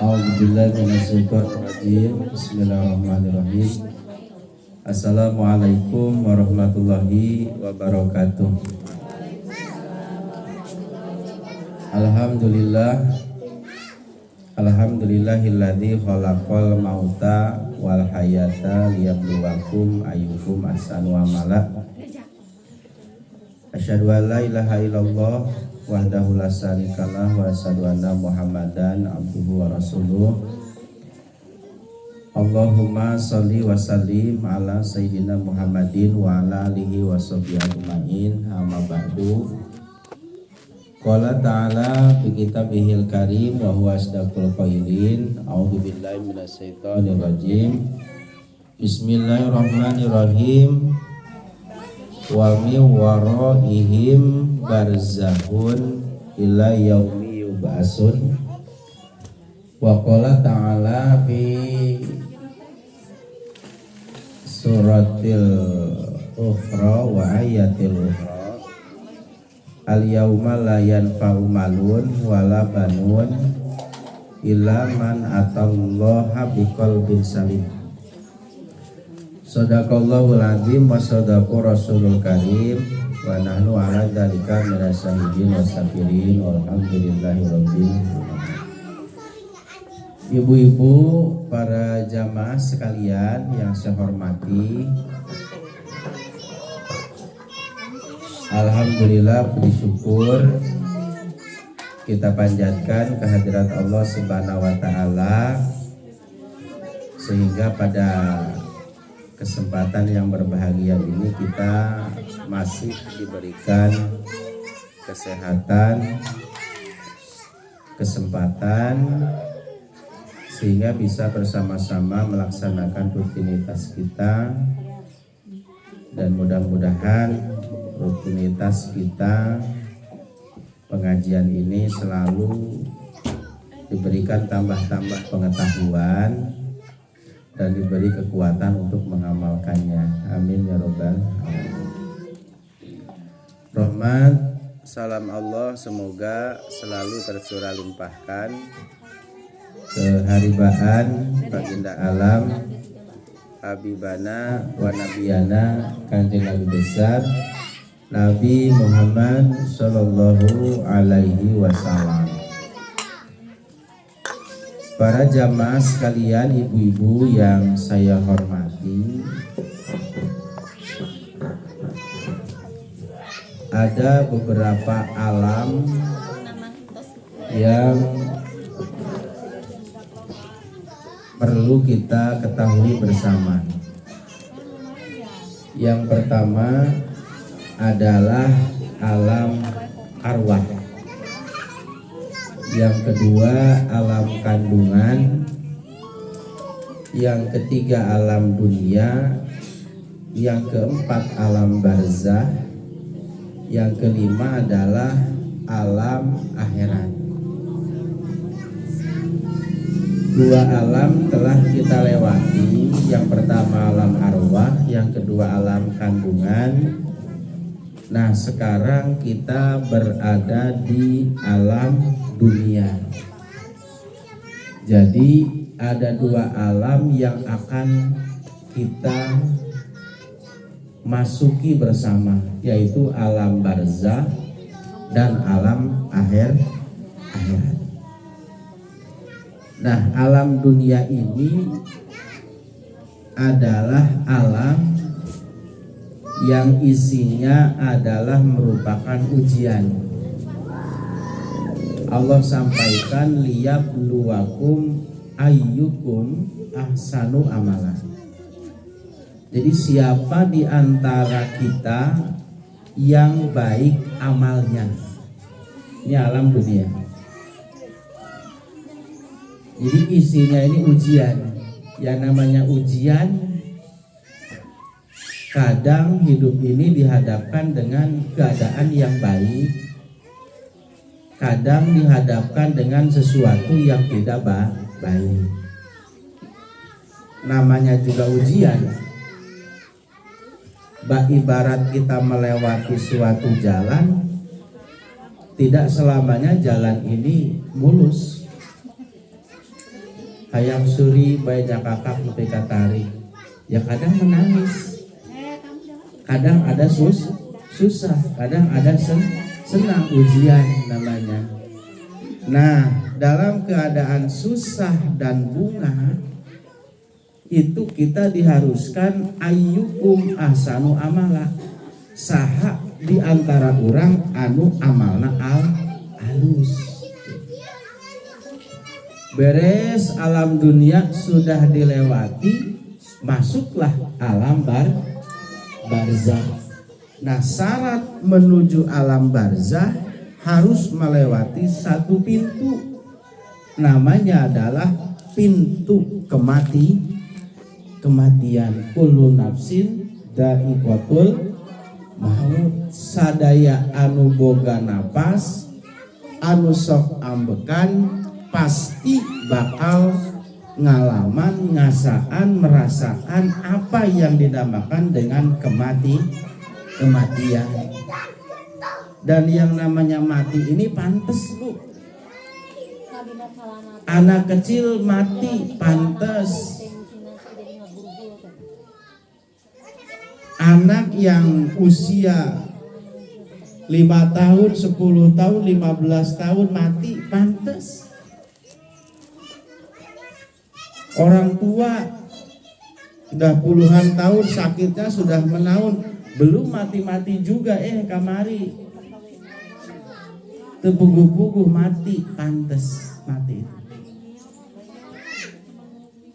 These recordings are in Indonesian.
Bismillahirrahmanirrahim. Assalamualaikum warahmatullahi wabarakatuh. Alhamdulillahilladzi khalaqal mauta wal hayata liyabluwakum ayyukum ahsanu amala. Asyhadu an la ilaha illallah wahdahu la syarikalah wa asyhadu anna Muhammadan abduhu wa rasuluh. Allahumma sholli wa sallim ala sayyidina Muhammadin wa ala alihi wa sahbihi ajmain. Amma ba'du. Qala ta'ala fi kitabihil karim wa huwa asdaqul qailin. A'udzu billahi minasyaitonir rajim. Bismillahirrahmanirrahim. Wa min waraihim barzakhun ila yaumi yub'atsun. Wa qala ta'ala fi suratil ukhra wa ayatil ukhra. Al yauma la yanfa'u malun wala banun illa man atallaha biqalbin salim. Shadaqallahul azim wa shadaqa rasulul karim wa nahnu ala dzalika minas syahidin wassabirin walhamdulillahi rabbil alamin. Ibu-ibu, para jamaah sekalian yang saya hormati, alhamdulillah, puji syukur kita panjatkan kehadirat Allah Subhanahu wa taala sehingga pada kesempatan yang berbahagia ini kita masih diberikan kesehatan, kesempatan sehingga bisa bersama-sama melaksanakan rutinitas kita, dan mudah-mudahan rutinitas kita pengajian ini selalu diberikan tambah-tambah pengetahuan dan diberi kekuatan untuk mengamalkannya. Amin ya robbal alamin. Rahmat salam Allah semoga selalu tercurah limpahkan keharibaan baginda alam Habibana wa Nabiyana Kanjeng Nabi besar Nabi Muhammad Sallallahu Alaihi Wasallam. Para jamaah sekalian, ibu-ibu yang saya hormati, ada beberapa alam yang perlu kita ketahui bersama. Yang pertama adalah alam arwah. Yang kedua alam kandungan. Yang ketiga alam dunia. Yang keempat alam barzah. Yang kelima adalah alam akhirat. Dua alam telah kita lewati. Yang pertama alam arwah, yang kedua alam kandungan. Nah, sekarang kita berada di alam dunia. Jadi ada dua alam yang akan kita masuki bersama, yaitu alam barzah dan alam akhirat. Nah, alam dunia ini adalah alam yang isinya adalah merupakan ujian. Allah sampaikan liyabluwakum ayyukum ahsanu amala. Jadi siapa di antara kita yang baik amalnya? Ini alam dunia. Jadi isinya ini ujian. Yang namanya ujian, kadang hidup ini dihadapkan dengan keadaan yang baik, kadang dihadapkan dengan sesuatu yang tidak baik. Namanya juga ujian. Ibarat kita melewati suatu jalan, tidak selamanya jalan ini mulus. hayang suri banyak kakak nepi katarik. Ya kadang menangis, kadang ada susah, kadang ada senang, ujian namanya. Nah, dalam keadaan susah dan bunga itu kita diharuskan ayyukum ahsanu amala, saha di antara orang anu amalna alus. Beres alam dunia sudah dilewati, masuklah alam barzah. Nah, syarat menuju alam barzah harus melewati satu pintu, namanya adalah pintu kematian. Kullu nafsin dha'iqatul maut. Sadaya anu boga napas anu sok ambekan pasti bakal ngalaman, ngasaan, merasakan apa yang dinamakan dengan kematian. Dan yang namanya mati ini pantes, Bu. Anak kecil mati pantes. Anak yang usia 5 tahun, 10 tahun, 15 tahun mati pantes. Orang tua sudah puluhan tahun sakitnya sudah menaun, belum mati-mati juga kamari tepuguh-puguh mati pantes mati.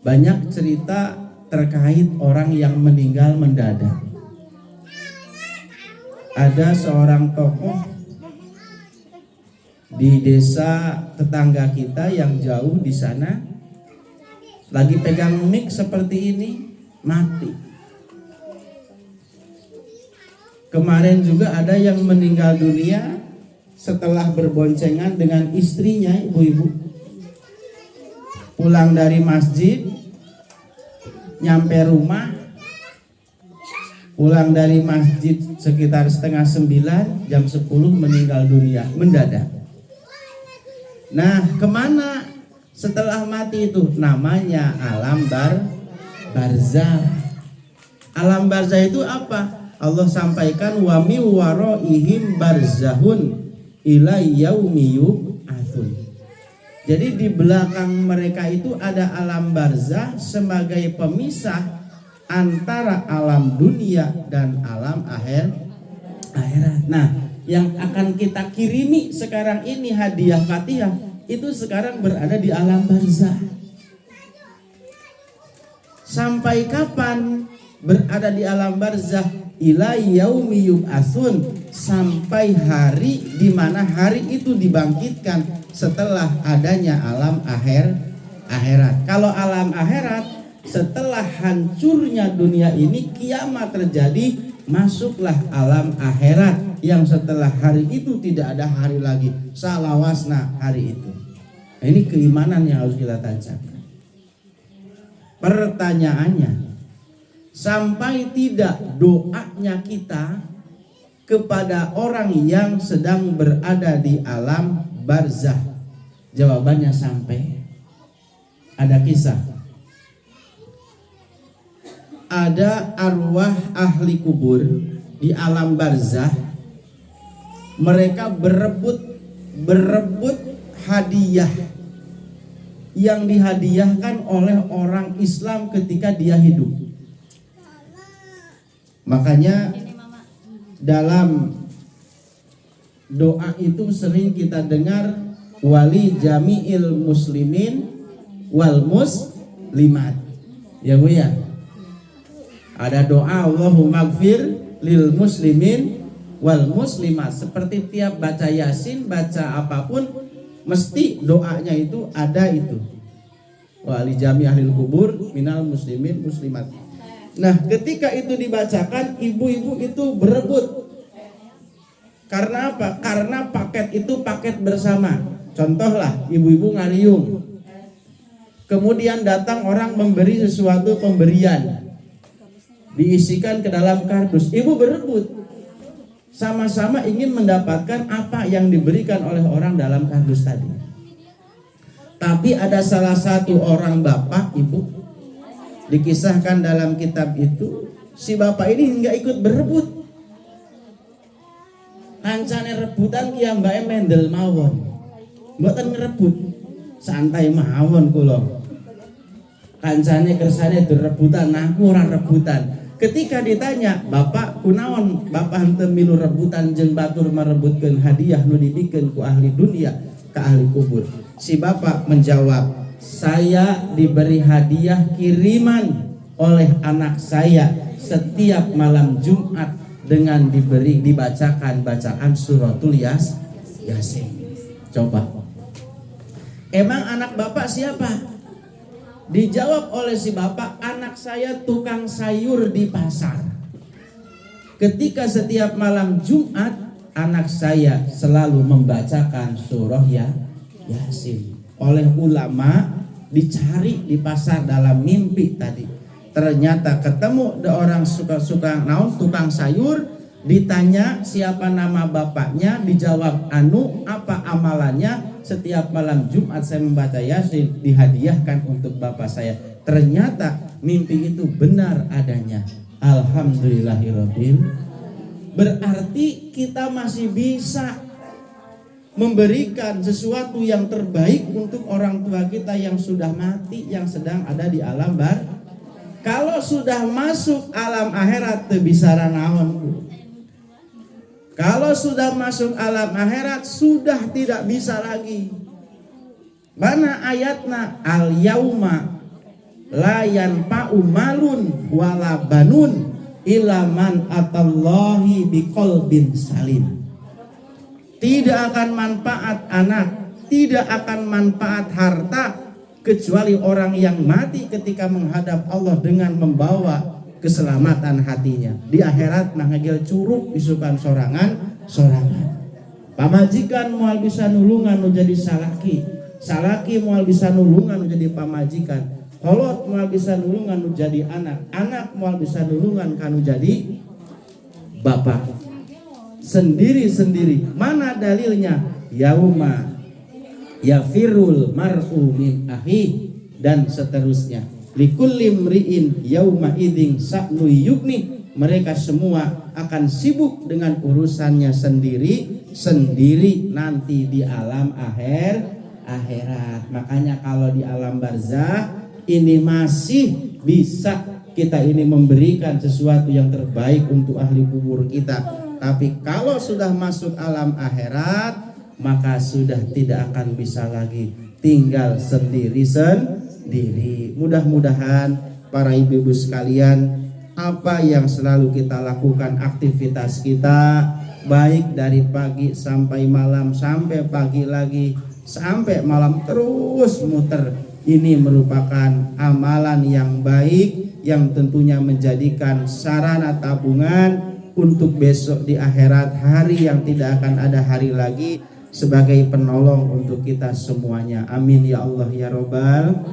Banyak cerita terkait orang yang meninggal mendadak. Ada seorang tokoh di desa tetangga kita yang jauh di sana, lagi pegang mic seperti ini, mati. Kemarin juga ada yang meninggal dunia setelah berboncengan dengan istrinya, ibu-ibu. Pulang dari masjid, nyampe rumah, pulang dari masjid sekitar 8:30, jam 10 meninggal dunia, mendadak. Nah, kemana setelah mati itu? Namanya alam barzah. Alam barzah itu apa? Allah sampaikan wa mi waraihim barzahun ila yaumi yub'atsun. Jadi di belakang mereka itu ada alam barzah sebagai pemisah antara alam dunia dan alam akhirat. Nah, yang akan kita kirimi sekarang ini hadiah Fatihah itu sekarang berada di alam barzah. Sampai kapan berada di alam barzah? Ila yaumi yub'atsun, sampai hari di mana hari itu dibangkitkan setelah adanya alam akhirat. Kalau alam akhirat, setelah hancurnya dunia ini, kiamat terjadi, masuklah alam akhirat yang setelah hari itu tidak ada hari lagi, salawasna hari itu. Nah, ini keimanan yang harus kita tancapkan. Pertanyaannya, sampai tidak doanya kita kepada orang yang sedang berada di alam barzah? Jawabannya sampai. Ada kisah. Ada arwah ahli kubur di alam barzah. Mereka berebut hadiah yang dihadiahkan oleh orang Islam ketika dia hidup. Makanya dalam doa itu sering kita dengar wali jami'il muslimin wal muslimat. Ya Bu ya. Ada doa Allahumma gfir lil muslimin wal muslimat. Seperti tiap baca Yasin, baca apapun, mesti doanya itu ada itu. Wali jami ahlil kubur minal muslimin muslimat. Nah, ketika itu dibacakan, ibu-ibu itu berebut. Karena apa? Karena paket itu paket bersama. Contohlah, ibu-ibu ngariung. Kemudian datang orang memberi sesuatu pemberian. Diisikan ke dalam kardus. Ibu berebut. Sama-sama ingin mendapatkan apa yang diberikan oleh orang dalam kardus tadi. Tapi ada salah satu orang bapak, ibu, dikisahkan dalam kitab itu, si bapak ini nggak ikut berebut. Kancane rebutan ki mbake mendel mawon. Mboten ngerebut. Santai mawon kula. Kancane kersane rebutan, aku ora rebutan. Ketika ditanya, "Bapak kunaon bapak henteu milu rebutan jeung batur merebutkeun hadiah nu dibikeun ku ahli dunia ke ahli kubur?" Si bapak menjawab, "Saya diberi hadiah kiriman oleh anak saya setiap malam Jumat dengan dibacakan bacaan suratul Yasin." Coba. Emang anak bapak siapa? Dijawab oleh si bapak, "Anak saya tukang sayur di pasar. Ketika setiap malam Jumat, anak saya selalu membacakan surah Yasin." Oleh ulama dicari di pasar dalam mimpi tadi. Ternyata ketemu ada orang suka-suka naon tukang sayur, ditanya siapa nama bapaknya, dijawab anu apa amalannya, setiap malam Jumat saya membaca Yasin, dihadiahkan untuk bapak saya. Ternyata mimpi itu benar adanya. Alhamdulillahirabbil. Berarti kita masih bisa memberikan sesuatu yang terbaik untuk orang tua kita yang sudah mati, yang sedang ada di alam bar. Kalau sudah masuk alam akhirat teu bisa naon. Kalau sudah masuk alam akhirat sudah tidak bisa lagi. Mana ayatna? Al yauma la yanfa'u malun wala banun illa man atallahi biqalbin salim. Tidak akan manfaat anak, tidak akan manfaat harta kecuali orang yang mati ketika menghadap Allah dengan membawa keselamatan hatinya. Di akhirat manggil curug isukan sorangan. Pamajikan moal bisa nulungan nu jadi salaki. Salaki moal bisa nulungan nu jadi pamajikan. Kolot moal bisa nulungan nu jadi anak. Anak moal bisa nulungan kanu jadi bapak. Sendiri-sendiri. Mana dalilnya? Yauma yafirul mar'u min ahi dan seterusnya. Likulli mri'in yauma idzin sa'nu yugni. Mereka semua akan sibuk dengan urusannya sendiri nanti di alam akhirat. Makanya kalau di alam barzah ini masih bisa kita ini memberikan sesuatu yang terbaik untuk ahli kubur kita. Tapi kalau sudah masuk alam akhirat, maka sudah tidak akan bisa lagi tinggal sendiri. Mudah-mudahan para ibu-ibu sekalian, apa yang selalu kita lakukan, aktivitas kita baik dari pagi sampai malam, sampai pagi lagi, sampai malam terus muter, ini merupakan amalan yang baik yang tentunya menjadikan sarana tabungan untuk besok di akhirat, hari yang tidak akan ada hari lagi, sebagai penolong untuk kita semuanya. Amin ya Allah ya Rabbal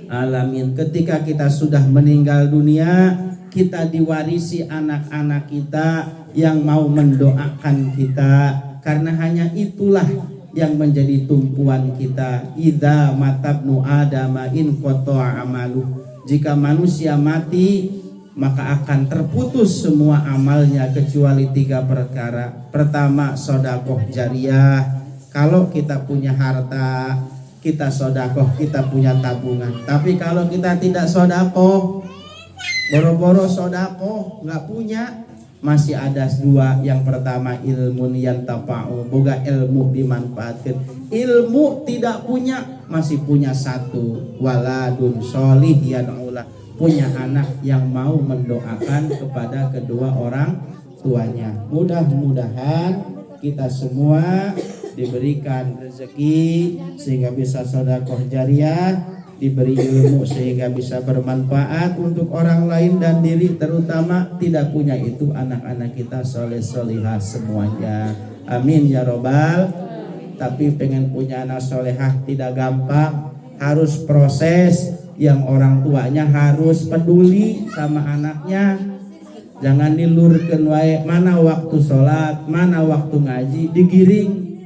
alamin. Ketika kita sudah meninggal dunia, kita diwarisi anak-anak kita yang mau mendoakan kita, karena hanya itulah yang menjadi tumpuan kita. Idza matabnu adama in qata'a amalu. Jika manusia mati, maka akan terputus semua amalnya kecuali 3 perkara. Pertama, sedekah jariyah. Kalau kita punya harta, kita sedekah, kita punya tabungan. Tapi kalau kita tidak sedekah, boro-boro sedekah nggak punya, masih ada 2. Yang pertama, ilmu yantafa'u, boga ilmu dimanfaatkan. Ilmu tidak punya, masih punya 1, waladun sholih yad'ulah, punya anak yang mau mendoakan kepada kedua orang tuanya. Mudah-mudahan kita semua diberikan rezeki sehingga bisa sedekah jariyah, diberi ilmu sehingga bisa bermanfaat untuk orang lain dan diri, terutama tidak punya itu anak-anak kita soleh-solihah semuanya. Amin ya Robbal. Tapi pengen punya anak solehah tidak gampang, harus proses. Yang orang tuanya harus peduli sama anaknya. Jangan dilurkeun wae, mana waktu sholat, mana waktu ngaji, digiring.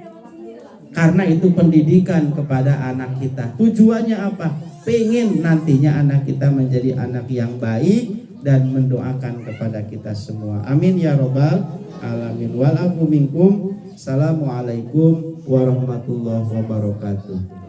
Karena itu pendidikan kepada anak kita. Tujuannya apa? Pengen nantinya anak kita menjadi anak yang baik dan mendoakan kepada kita semua. Amin ya robbal alamin. Wal afu minkum. Assalamualaikum warahmatullahi wabarakatuh.